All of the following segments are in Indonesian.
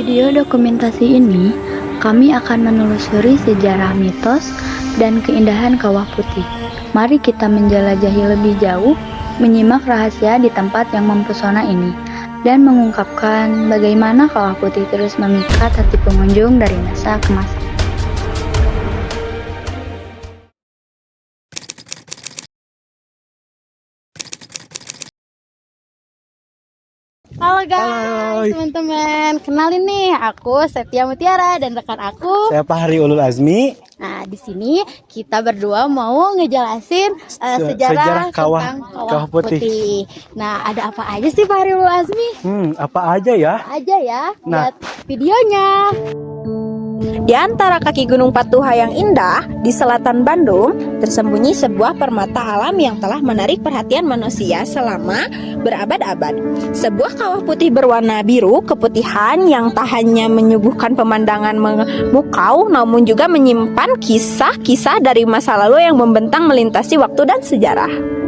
video dokumentasi ini, kami akan menelusuri sejarah mitos dan keindahan Kawah Putih. Mari kita menjelajahi lebih jauh, menyimak rahasia di tempat yang mempesona ini, dan mengungkapkan bagaimana Kawah Putih terus memikat hati pengunjung dari masa ke masa. Halo guys, teman-teman. Kenalin nih, aku Septia Mutiara dan rekan aku. Saya Fahri Ulul Azmi. Nah, di sini kita berdua mau ngejelasin sejarah Kawah Putih. Nah, ada apa aja sih Fahri Ulul Azmi? Apa aja ya? Lihat videonya. Di antara kaki Gunung Patuha yang indah di selatan Bandung, tersembunyi sebuah permata alam yang telah menarik perhatian manusia selama berabad-abad. Sebuah kawah putih berwarna biru keputihan yang tak hanya menyuguhkan pemandangan memukau, namun juga menyimpan kisah-kisah dari masa lalu yang membentang melintasi waktu dan sejarah.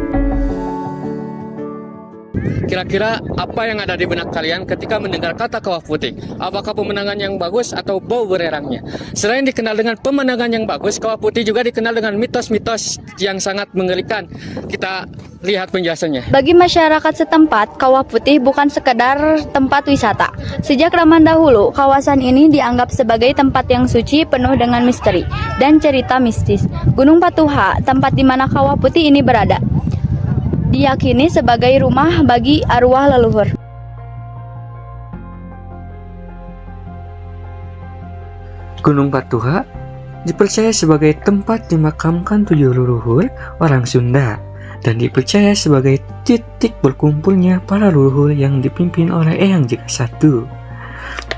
Kira-kira apa yang ada di benak kalian ketika mendengar kata Kawah Putih? Apakah pemandangan yang bagus atau bau bererangnya? Selain dikenal dengan pemandangan yang bagus, Kawah Putih juga dikenal dengan mitos-mitos yang sangat mengerikan. Kita lihat penjelasannya. Bagi masyarakat setempat, Kawah Putih bukan sekedar tempat wisata. Sejak zaman dahulu, kawasan ini dianggap sebagai tempat yang suci penuh dengan misteri dan cerita mistis. Gunung Patuha, tempat di mana Kawah Putih ini berada, diyakini sebagai rumah bagi arwah leluhur. Gunung Patuha dipercaya sebagai tempat dimakamkan 7 leluhur orang Sunda dan dipercaya sebagai titik berkumpulnya para leluhur yang dipimpin oleh Eyang Jika Satu.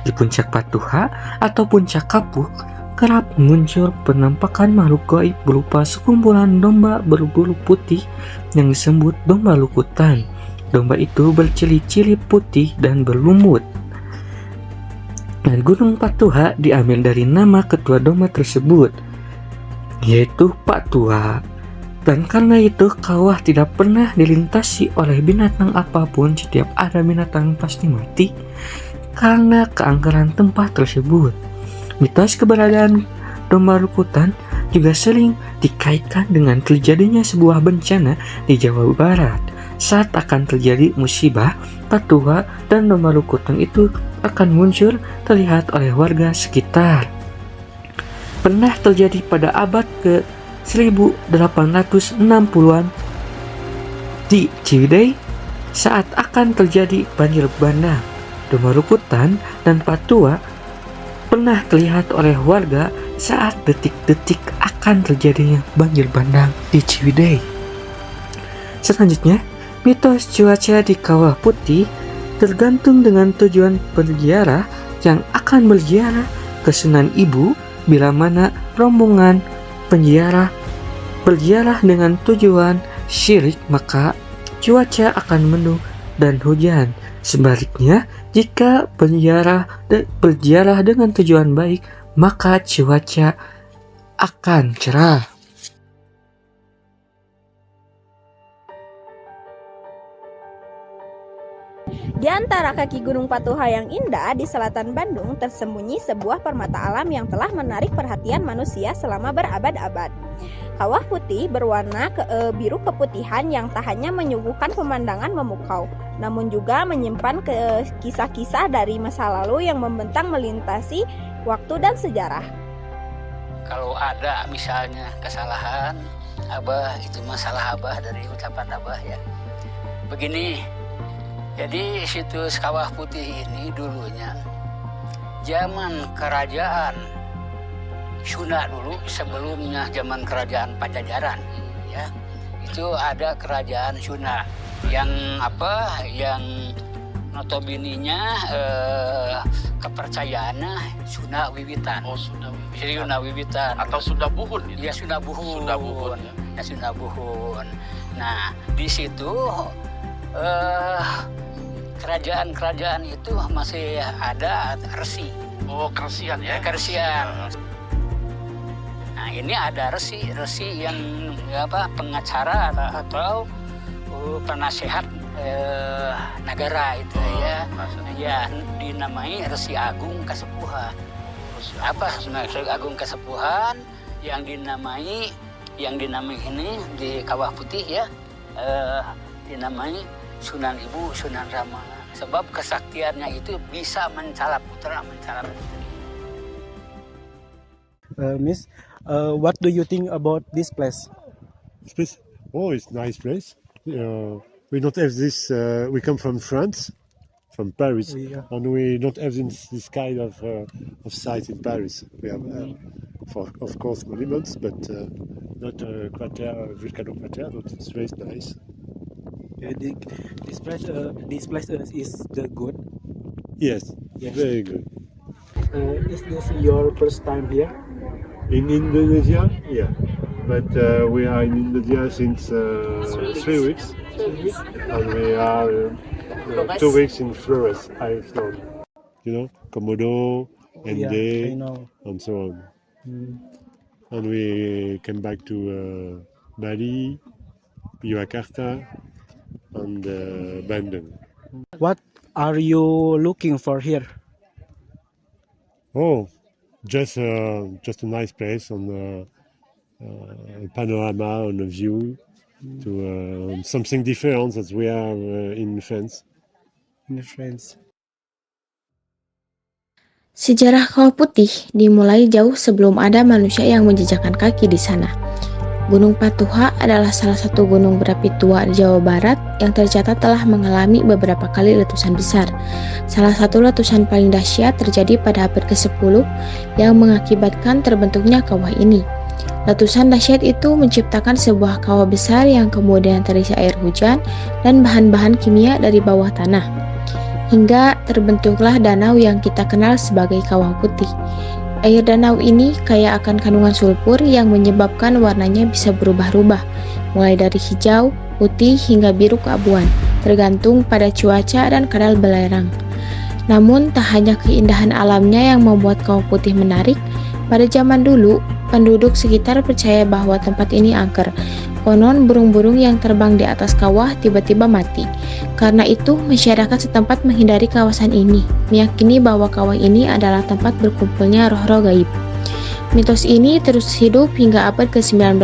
Di puncak Patuha atau puncak Kapuk kerap muncul penampakan makhluk gaib berupa sekumpulan domba berbulu putih yang disebut domba lukutan. Domba itu bercili-cili putih dan berlumut. Dan Gunung Patuha diambil dari nama ketua domba tersebut, yaitu Pak Tua. Dan karena itu kawah tidak pernah dilintasi oleh binatang apapun. Setiap ada binatang pasti mati karena keangkeran tempat tersebut. Mitos keberadaan domba lukutan juga sering dikaitkan dengan terjadinya sebuah bencana di Jawa Barat. Saat akan terjadi musibah, Patuha dan domba lukutan itu akan muncul terlihat oleh warga sekitar. Pernah terjadi pada abad ke 1860-an di Ciwidey saat akan terjadi banjir bandang. Domba lukutan dan Patuha pernah terlihat oleh warga saat detik-detik akan terjadinya banjir bandang di Ciwidey. Selanjutnya, mitos cuaca di Kawah Putih tergantung dengan tujuan berziarah yang akan berziarah ke Sunan Ibu. Bila mana rombongan penziarah berziarah dengan tujuan syirik, maka cuaca akan mendung dan hujan. Sebaliknya, jika berziarah dengan tujuan baik, maka cuaca akan cerah. Di antara kaki Gunung Patuha yang indah di selatan Bandung tersembunyi sebuah permata alam yang telah menarik perhatian manusia selama berabad-abad. Kawah Putih berwarna biru keputihan yang tak hanya menyuguhkan pemandangan memukau, namun juga menyimpan kisah-kisah dari masa lalu yang membentang melintasi waktu dan sejarah. Kalau ada misalnya kesalahan, Abah itu masalah Abah dari ucapan Abah ya. Begini, jadi situs Kawah Putih ini dulunya zaman kerajaan Sunda dulu, sebelumnya zaman kerajaan Pajajaran ya. Itu ada kerajaan Sunda yang notabene-nya kepercayaannya Sunda Wiwitan. Sunda Wiwitan Atau Sunda Buhun itu? Ya, Sunda Buhun. Ya. Sunda Buhun. Nah, di situ kerajaan-kerajaan itu masih ada resi. Oh, Kersian ya? Kersian. Nah, ini ada resi yang pengacara atau penasehat negara itu ya. Ya dinamai Resi Agung Kasepuhan. Apa Resi Agung Kasepuhan yang dinamai ini di Kawah Putih ya, dinamai Sunan Ibu Sunan Rama. Sebab kesaktiannya itu bisa mencalap putra, mencalap putri. Miss, what do you think about this place? This place? Oh, it's a nice place. We don't have this. We come from France, from Paris, Yeah. and we don't have this kind of site in Paris. We have, of course, monuments, but not a crater, volcano crater. But it's very nice. This place is the good. Yes, Yes. very good. Is this your first time here? In Indonesia, yeah, but we are in Indonesia since 3 weeks, and we are 2 weeks in Flores Island. You know, Komodo, Yeah, Ende, I know. and so on. Hmm. And we came back to Bali, Yogyakarta, and Bandung. What are you looking for here? Oh, just a nice place on a panorama, on a view, to something different as we are in France. In France. Sejarah Kawah Putih dimulai jauh sebelum ada manusia yang menjejakkan kaki di sana. Gunung Patuha adalah salah satu gunung berapi tua di Jawa Barat yang tercatat telah mengalami beberapa kali letusan besar. Salah satu letusan paling dahsyat terjadi pada abad ke-10 yang mengakibatkan terbentuknya kawah ini. Letusan dahsyat itu menciptakan sebuah kawah besar yang kemudian terisi air hujan dan bahan-bahan kimia dari bawah tanah. Hingga terbentuklah danau yang kita kenal sebagai Kawah Putih. Air danau ini kaya akan kandungan sulfur yang menyebabkan warnanya bisa berubah-ubah, mulai dari hijau, putih hingga biru keabuan, tergantung pada cuaca dan kadar belerang. Namun tak hanya keindahan alamnya yang membuat Kawah Putih menarik, pada zaman dulu penduduk sekitar percaya bahwa tempat ini angker. Konon burung-burung yang terbang di atas kawah tiba-tiba mati. Karena itu, masyarakat setempat menghindari kawasan ini, meyakini bahwa kawah ini adalah tempat berkumpulnya roh-roh gaib. Mitos ini terus hidup hingga abad ke-19,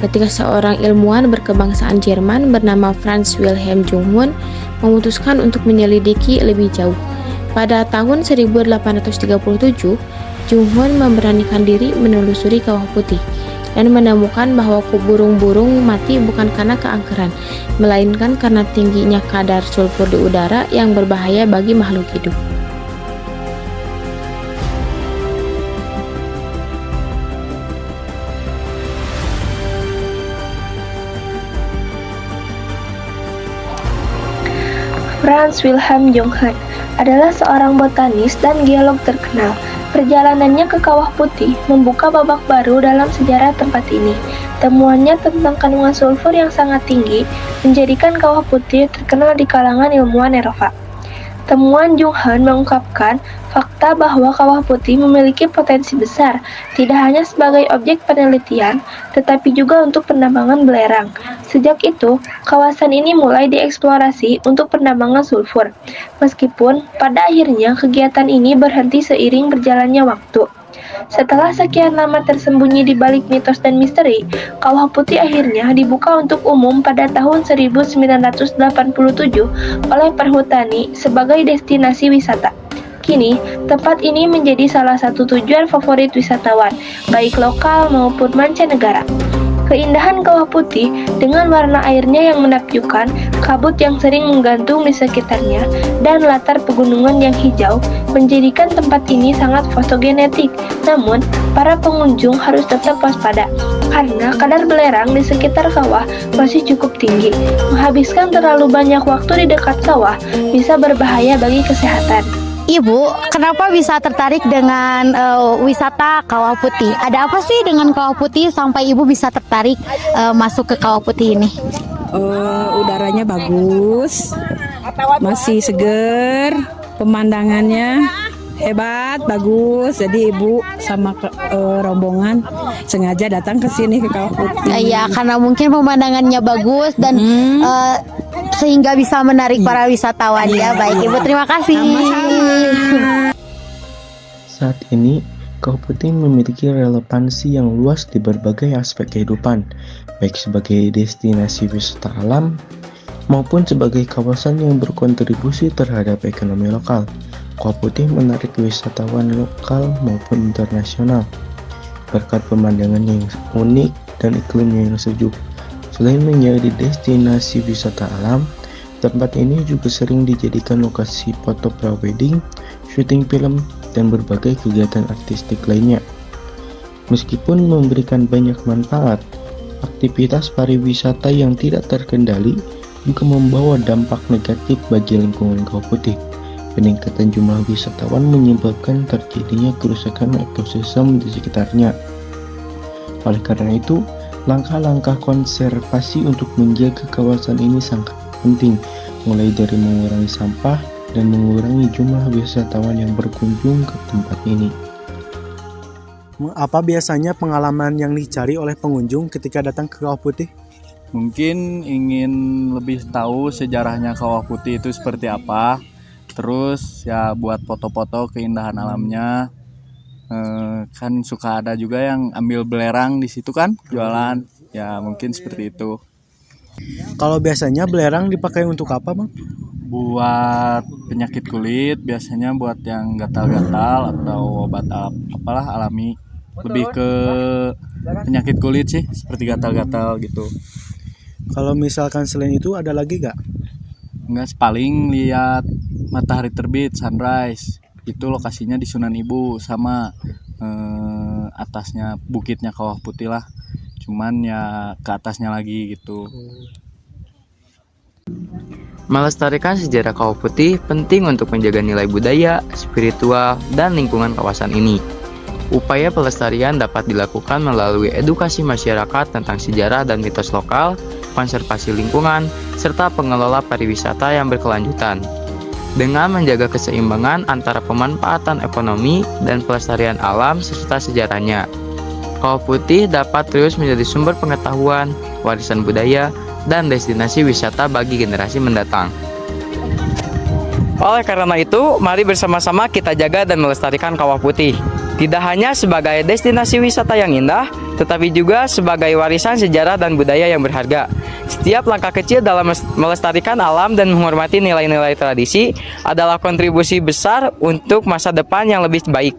ketika seorang ilmuwan berkebangsaan Jerman bernama Franz Wilhelm Junghun memutuskan untuk menyelidiki lebih jauh. Pada tahun 1837, Junghun memberanikan diri menelusuri Kawah Putih dan menemukan bahwa burung-burung mati bukan karena keangkeran, melainkan karena tingginya kadar sulfur di udara yang berbahaya bagi makhluk hidup. Franz Wilhelm Junghun adalah seorang botanis dan geolog terkenal. Perjalanannya ke Kawah Putih membuka babak baru dalam sejarah tempat ini. Temuannya tentang kandungan sulfur yang sangat tinggi menjadikan Kawah Putih terkenal di kalangan ilmuwan Eropa. Temuan Junghun mengungkapkan fakta bahwa Kawah Putih memiliki potensi besar, tidak hanya sebagai objek penelitian, tetapi juga untuk penambangan belerang. Sejak itu, kawasan ini mulai dieksplorasi untuk penambangan sulfur, meskipun pada akhirnya kegiatan ini berhenti seiring berjalannya waktu. Setelah sekian lama tersembunyi di balik mitos dan misteri, Kawah Putih akhirnya dibuka untuk umum pada tahun 1987 oleh Perhutani sebagai destinasi wisata. Kini, tempat ini menjadi salah satu tujuan favorit wisatawan, baik lokal maupun mancanegara. Keindahan Kawah Putih dengan warna airnya yang menakjubkan, kabut yang sering menggantung di sekitarnya, dan latar pegunungan yang hijau menjadikan tempat ini sangat fotogenetik. Namun, para pengunjung harus tetap waspada karena kadar belerang di sekitar kawah masih cukup tinggi. Menghabiskan terlalu banyak waktu di dekat kawah bisa berbahaya bagi kesehatan. Ibu, kenapa bisa tertarik dengan wisata Kawah Putih? Ada apa sih dengan Kawah Putih sampai Ibu bisa tertarik masuk ke Kawah Putih ini? Udaranya bagus, masih seger, pemandangannya hebat, bagus. Jadi Ibu sama rombongan sengaja datang ke sini ke Kawah Putih. Iya, karena mungkin pemandangannya bagus dan sehingga bisa menarik para wisatawan ya. Baik Ibu, terima kasih. Saat ini, Kawah Putih memiliki relevansi yang luas di berbagai aspek kehidupan, baik sebagai destinasi wisata alam maupun sebagai kawasan yang berkontribusi terhadap ekonomi lokal. Kawah Putih menarik wisatawan lokal maupun internasional berkat pemandangan yang unik dan iklimnya yang sejuk. Selain menjadi destinasi wisata alam, tempat ini juga sering dijadikan lokasi foto prawedding, syuting film, dan berbagai kegiatan artistik lainnya. Meskipun memberikan banyak manfaat, aktivitas pariwisata yang tidak terkendali juga membawa dampak negatif bagi lingkungan Kawah Putih. Peningkatan jumlah wisatawan menyebabkan terjadinya kerusakan ekosistem di sekitarnya. Oleh karena itu, langkah-langkah konservasi untuk menjaga kawasan ini sangat penting, mulai dari mengurangi sampah dan mengurangi jumlah wisatawan yang berkunjung ke tempat ini. Apa biasanya pengalaman yang dicari oleh pengunjung ketika datang ke Kawah Putih? Mungkin ingin lebih tahu sejarahnya Kawah Putih itu seperti apa. Terus ya buat foto-foto keindahan alamnya. Kan suka ada juga yang ambil belerang di situ kan, jualan. Ya mungkin seperti itu. Kalau biasanya belerang dipakai untuk apa, Bang? Buat penyakit kulit, biasanya buat yang gatal-gatal atau obat alami. Lebih ke penyakit kulit sih, seperti gatal-gatal gitu. Kalau misalkan selain itu ada lagi gak? Enggak, paling lihat matahari terbit, sunrise. Itu lokasinya di Sunan Ibu sama atasnya bukitnya Kawah Putih lah. Cuman ya ke atasnya lagi gitu. Melestarikan sejarah Kawah Putih penting untuk menjaga nilai budaya, spiritual, dan lingkungan kawasan ini. Upaya pelestarian dapat dilakukan melalui edukasi masyarakat tentang sejarah dan mitos lokal, konservasi lingkungan, serta pengelola pariwisata yang berkelanjutan. Dengan menjaga keseimbangan antara pemanfaatan ekonomi dan pelestarian alam serta sejarahnya, Kawah Putih dapat terus menjadi sumber pengetahuan, warisan budaya, dan destinasi wisata bagi generasi mendatang. Oleh karena itu, mari bersama-sama kita jaga dan melestarikan Kawah Putih. Tidak hanya sebagai destinasi wisata yang indah, tetapi juga sebagai warisan sejarah dan budaya yang berharga. Setiap langkah kecil dalam melestarikan alam dan menghormati nilai-nilai tradisi adalah kontribusi besar untuk masa depan yang lebih baik.